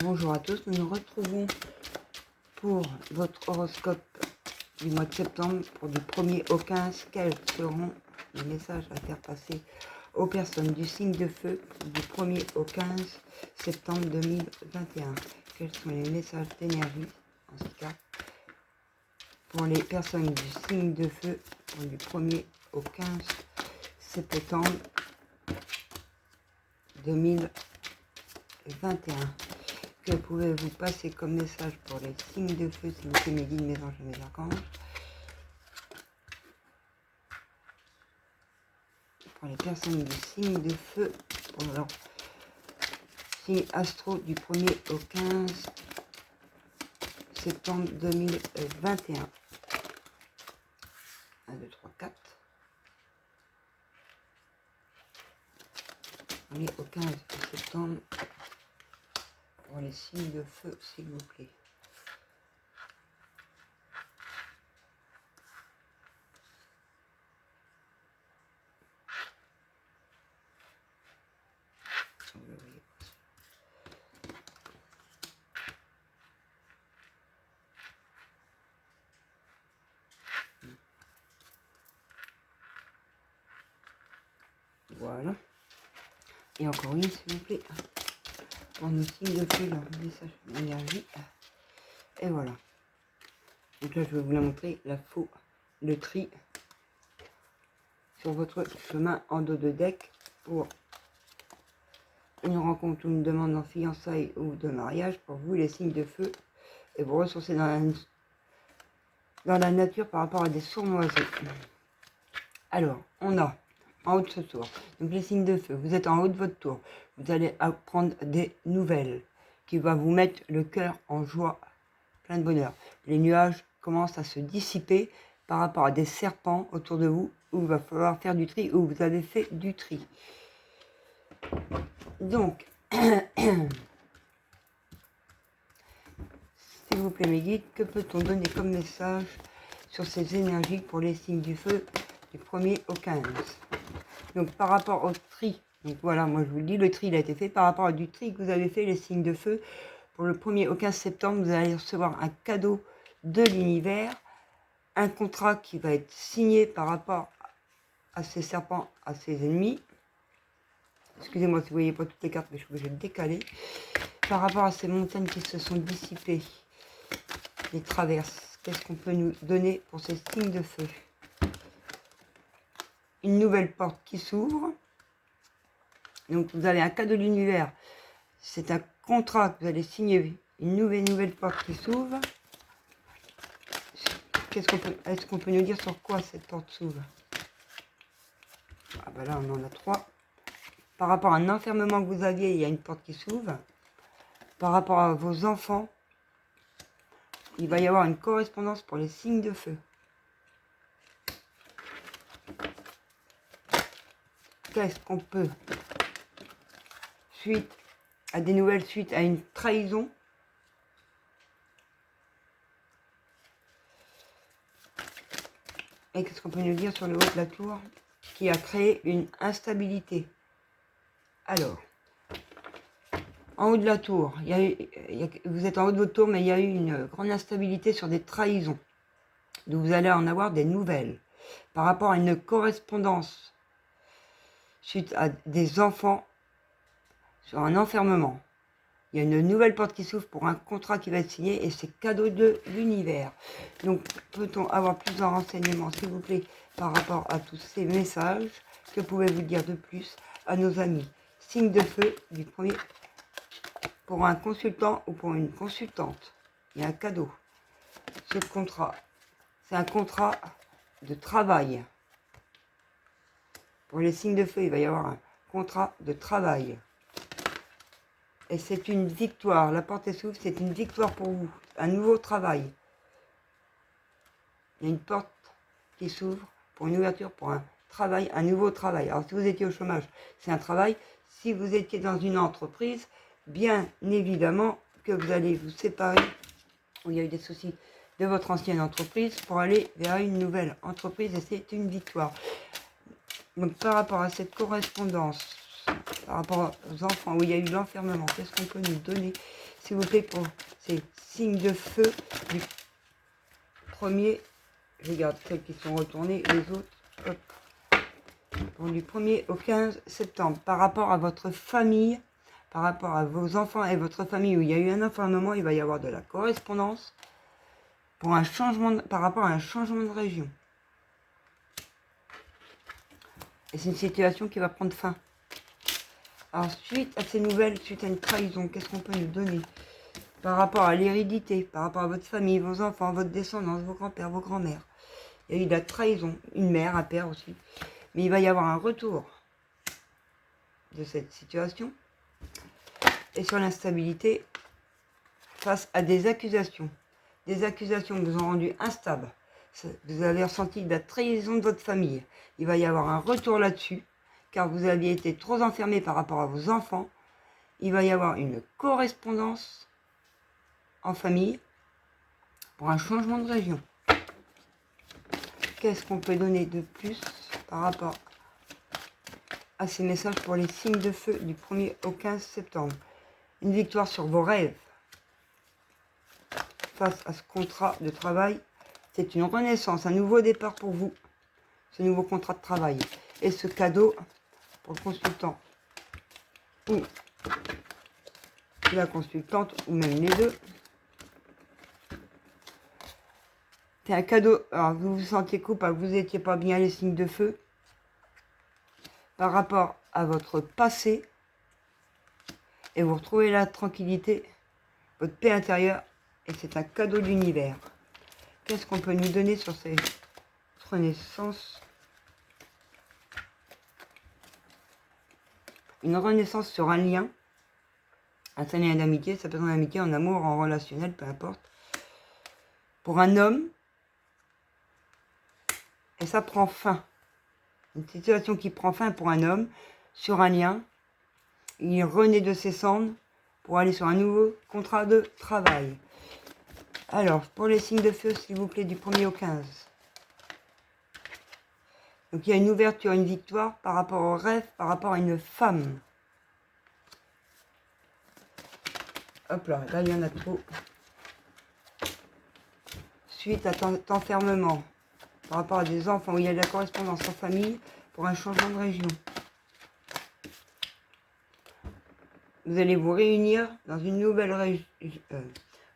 Bonjour à tous, nous nous retrouvons pour votre horoscope du mois de septembre pour du 1er au 15. Quels seront les messages à faire passer aux personnes du signe de feu du 1er au 15 septembre 2021? Quels sont les messages d'énergie en ce cas pour les personnes du signe de feu du 1er au 15 septembre 2021? Que pouvez-vous passer comme message pour les signes de feu, s'il vous plaît, mes guides, mes anges et mes archanges? Pour les personnes du signe de feu, pour leur signe astro du 1er au 15 septembre 2021. 1, 2, 3, 4. 1er au 15 septembre pour les signes de feu, s'il vous plaît. Voilà. Et encore une, s'il vous plaît. Pour nos signes de feu, leur message d'énergie. Et voilà. Donc là, je vais vous la montrer, la faux, le tri sur votre chemin en dos de deck pour une rencontre ou une demande en fiançailles ou de mariage pour vous, les signes de feu, et vous ressourcer dans la nature par rapport à des sournoiseaux. Alors, on a en haut de ce tour, donc les signes de feu, vous êtes en haut de votre tour, vous allez apprendre des nouvelles qui vont vous mettre le cœur en joie, plein de bonheur. Les nuages commencent à se dissiper par rapport à des serpents autour de vous, où il va falloir faire du tri, où vous avez fait du tri. Donc, s'il vous plaît mes guides, que peut-on donner comme message sur ces énergies pour les signes du feu du 1er au 15? Donc par rapport au tri, donc voilà, moi je vous le dis, le tri il a été fait par rapport à du tri que vous avez fait, les signes de feu. Pour le 1er au 15 septembre, vous allez recevoir un cadeau de l'univers, un contrat qui va être signé par rapport à ces serpents, à ces ennemis. Excusez-moi si vous ne voyez pas toutes les cartes, mais je suis obligée de décaler. Par rapport à ces montagnes qui se sont dissipées, les traverses, qu'est-ce qu'on peut nous donner pour ces signes de feu? Une nouvelle porte qui s'ouvre. Donc vous avez un cadeau de l'univers. C'est un contrat que vous allez signer. Une nouvelle porte qui s'ouvre. Est-ce qu'on peut nous dire sur quoi cette porte s'ouvre? Ah ben là on en a 3. Par rapport à un enfermement que vous aviez, il y a une porte qui s'ouvre. Par rapport à vos enfants, il va y avoir une correspondance pour les signes de feu. Qu'est-ce qu'on peut, suite à des nouvelles, suite à une trahison, et qu'est-ce qu'on peut nous dire sur le haut de la tour qui a créé une instabilité? Alors, en haut de la tour, vous êtes en haut de votre tour, mais il y a eu une grande instabilité sur des trahisons. Donc vous allez en avoir des nouvelles. Par rapport à une correspondance suite à des enfants sur un enfermement. Il y a une nouvelle porte qui s'ouvre pour un contrat qui va être signé et c'est cadeau de l'univers. Donc peut-on avoir plus de renseignements, s'il vous plaît, par rapport à tous ces messages? Que pouvez-vous dire de plus à nos amis? Signe de feu du 1er pour un consultant ou pour une consultante. Il y a un cadeau. Ce contrat, c'est un contrat de travail. Pour les signes de feu, il va y avoir un contrat de travail. Et c'est une victoire. La porte s'ouvre, c'est une victoire pour vous. Un nouveau travail. Il y a une porte qui s'ouvre pour une ouverture, pour un travail, un nouveau travail. Alors si vous étiez au chômage, c'est un travail. Si vous étiez dans une entreprise, bien évidemment que vous allez vous séparer, où il y a eu des soucis de votre ancienne entreprise, pour aller vers une nouvelle entreprise, et c'est une victoire. Donc par rapport à cette correspondance, par rapport aux enfants où il y a eu l'enfermement, qu'est-ce qu'on peut nous donner? s'il vous plaît, pour ces signes de feu du premier. Je regarde celles qui sont retournées, les autres, hop. Bon, du 1er au 15 septembre, par rapport à votre famille, par rapport à vos enfants et votre famille où il y a eu un enfermement, il va y avoir de la correspondance pour un changement par rapport à un changement de région. Et c'est une situation qui va prendre fin. Alors, suite à ces nouvelles, suite à une trahison, qu'est-ce qu'on peut nous donner par rapport à l'hérédité, par rapport à votre famille, vos enfants, votre descendance, vos grands-pères, vos grands-mères? Il y a eu de la trahison, une mère, un père aussi. Mais il va y avoir un retour de cette situation. Et sur l'instabilité, face à des accusations qui vous ont rendu instable. Vous avez ressenti de la trahison de votre famille. Il va y avoir un retour là-dessus, car vous aviez été trop enfermé par rapport à vos enfants. Il va y avoir une correspondance en famille pour un changement de région. Qu'est-ce qu'on peut donner de plus par rapport à ces messages pour les signes de feu du 1er au 15 septembre? Une victoire sur vos rêves. Face à ce contrat de travail, c'est une renaissance, un nouveau départ pour vous, ce nouveau contrat de travail. Et ce cadeau pour le consultant ou la consultante, ou même les deux, c'est un cadeau. Alors vous vous sentez coupable, vous n'étiez pas bien, les signes de feu, par rapport à votre passé, et vous retrouvez la tranquillité, votre paix intérieure, et c'est un cadeau de l'univers. Qu'est-ce qu'on peut nous donner sur ces renaissances? Une renaissance sur un lien d'amitié, ça peut être en amitié, en amour, en relationnel, peu importe. Pour un homme, et ça prend fin. Une situation qui prend fin pour un homme, sur un lien. Il renaît de ses cendres pour aller sur un nouveau contrat de travail. Alors, pour les signes de feu, s'il vous plaît, du 1er au 15. Donc, il y a une ouverture, une victoire par rapport au rêve, par rapport à une femme. Hop là, là, il y en a trop. Suite à cet enfermement, par rapport à des enfants, où il y a de la correspondance en famille, pour un changement de région. Vous allez vous réunir dans une nouvelle région,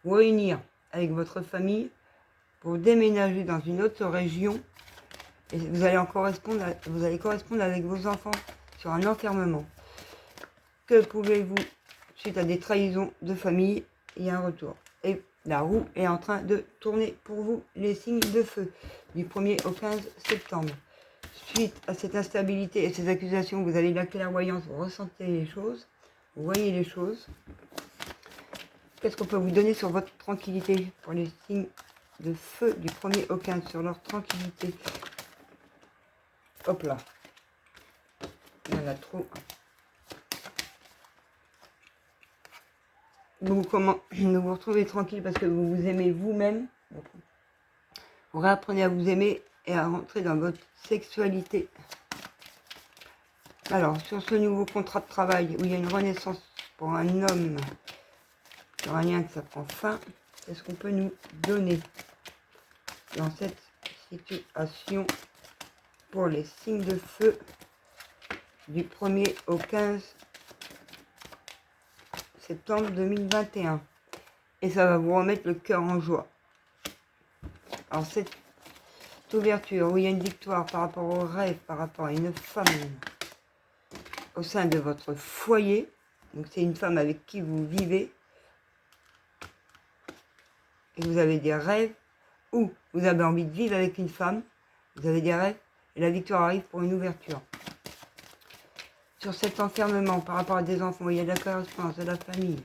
vous réunir avec votre famille pour déménager dans une autre région. Et vous allez correspondre avec vos enfants sur un enfermement. Que pouvez-vous, suite à des trahisons de famille, il y a un retour. Et la roue est en train de tourner pour vous, les signes de feu, du 1er au 15 septembre. Suite à cette instabilité et ces accusations, vous avez de la clairvoyance, vous ressentez les choses, vous voyez les choses. Qu'est-ce qu'on peut vous donner sur votre tranquillité pour les signes de feu du 1er au 15, sur leur tranquillité? Hop là. Il y en a trop. Vous vous retrouvez tranquille parce que vous vous aimez vous-même. Vous réapprenez à vous aimer et à rentrer dans votre sexualité. Alors, sur ce nouveau contrat de travail où il y a une renaissance pour un homme, sur un lien que ça prend fin, qu'est-ce qu'on peut nous donner dans cette situation pour les signes de feu du 1er au 15 septembre 2021? Et ça va vous remettre le cœur en joie. Alors cette ouverture où il y a une victoire par rapport au rêve, par rapport à une femme au sein de votre foyer, donc c'est une femme avec qui vous vivez, et vous avez des rêves, ou vous avez envie de vivre avec une femme, vous avez des rêves, et la victoire arrive pour une ouverture. Sur cet enfermement par rapport à des enfants, il y a de la correspondance de la famille,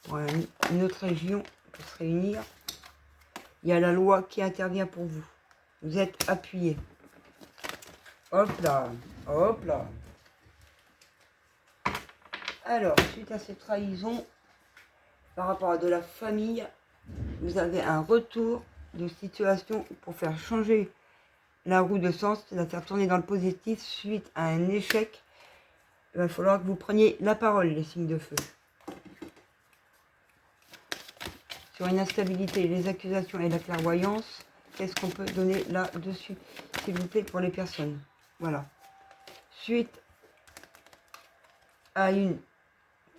pour une autre région, pour se réunir, il y a la loi qui intervient pour vous. Vous êtes appuyé. Hop là, hop là. Alors, suite à ces trahisons, par rapport à de la famille, vous avez un retour de situation pour faire changer la roue de sens, la faire tourner dans le positif suite à un échec. Il va falloir que vous preniez la parole, les signes de feu. sur une instabilité, les accusations et la clairvoyance. Qu'est-ce qu'on peut donner là-dessus, s'il vous plaît, pour les personnes? Voilà. Suite à une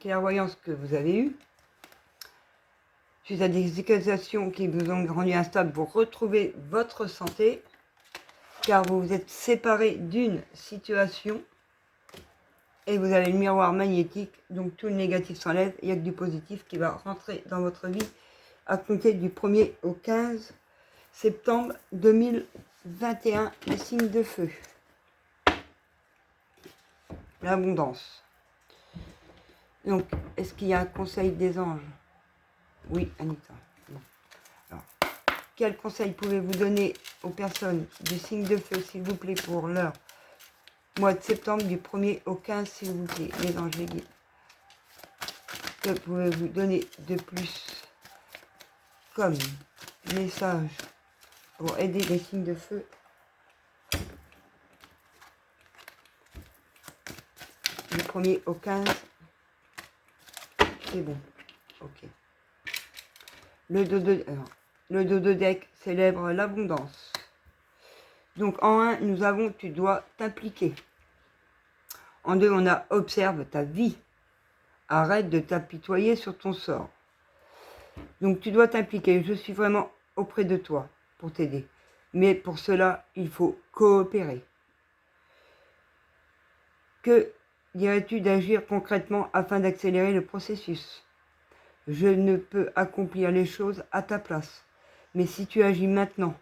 clairvoyance que vous avez eue, suite à des accusations qui vous ont rendu instable pour retrouver votre santé, car vous vous êtes séparé d'une situation et vous avez le miroir magnétique, donc tout le négatif s'enlève, il n'y a que du positif qui va rentrer dans votre vie à compter du 1er au 15 septembre 2021, les signes de feu. L'abondance. Donc, est-ce qu'il y a un conseil des anges? Oui, Anita. Bon. Alors, quel conseil pouvez-vous donner aux personnes du signe de feu, s'il vous plaît, pour leur mois de septembre, du 1er au 15, s'il vous plaît, les anges, les guides? Que pouvez-vous donner de plus comme message pour aider les signes de feu? Du 1er au 15, c'est bon. Ok. Le dos de deck célèbre l'abondance. Donc en 1, nous avons tu dois t'impliquer. En 2, on a observe ta vie. Arrête de t'apitoyer sur ton sort. Donc tu dois t'impliquer. Je suis vraiment auprès de toi pour t'aider. Mais pour cela, il faut coopérer. Que dirais-tu d'agir concrètement afin d'accélérer le processus? Je ne peux accomplir les choses à ta place. Mais si tu agis maintenant,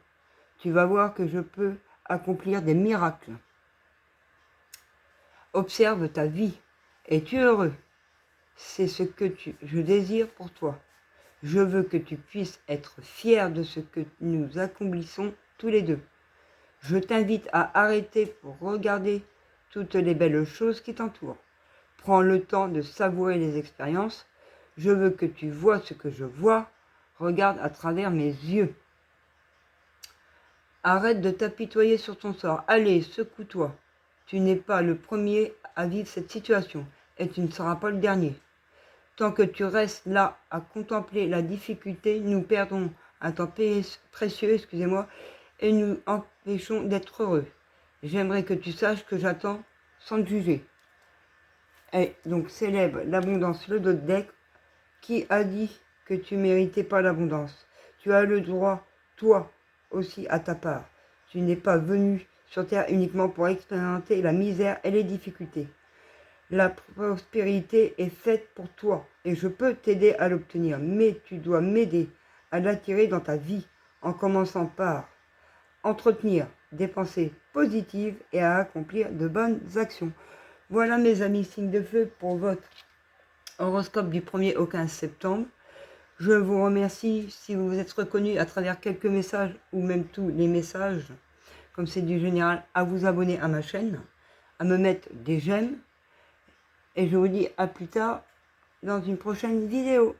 tu vas voir que je peux accomplir des miracles. Observe ta vie. Es-tu heureux? C'est ce que je désire pour toi. Je veux que tu puisses être fier de ce que nous accomplissons tous les deux. Je t'invite à arrêter pour regarder toutes les belles choses qui t'entourent. Prends le temps de savourer les expériences. Je veux que tu vois ce que je vois. Regarde à travers mes yeux. Arrête de t'apitoyer sur ton sort. Allez, secoue-toi. Tu n'es pas le premier à vivre cette situation et tu ne seras pas le dernier. Tant que tu restes là à contempler la difficulté, nous perdons un temps précieux, et nous empêchons d'être heureux. J'aimerais que tu saches que j'attends sans te juger. Et donc célèbre l'abondance, le dos de deck. Qui a dit que tu méritais pas l'abondance? Tu as le droit, toi aussi, à ta part. Tu n'es pas venu sur Terre uniquement pour expérimenter la misère et les difficultés. La prospérité est faite pour toi et je peux t'aider à l'obtenir, mais tu dois m'aider à l'attirer dans ta vie en commençant par entretenir des pensées positives et à accomplir de bonnes actions. Voilà mes amis signes de feu pour votre horoscope du 1er au 15 septembre. Je vous remercie si vous vous êtes reconnus à travers quelques messages ou même tous les messages, comme c'est du général, à vous abonner à ma chaîne, à me mettre des j'aime. Et je vous dis à plus tard dans une prochaine vidéo.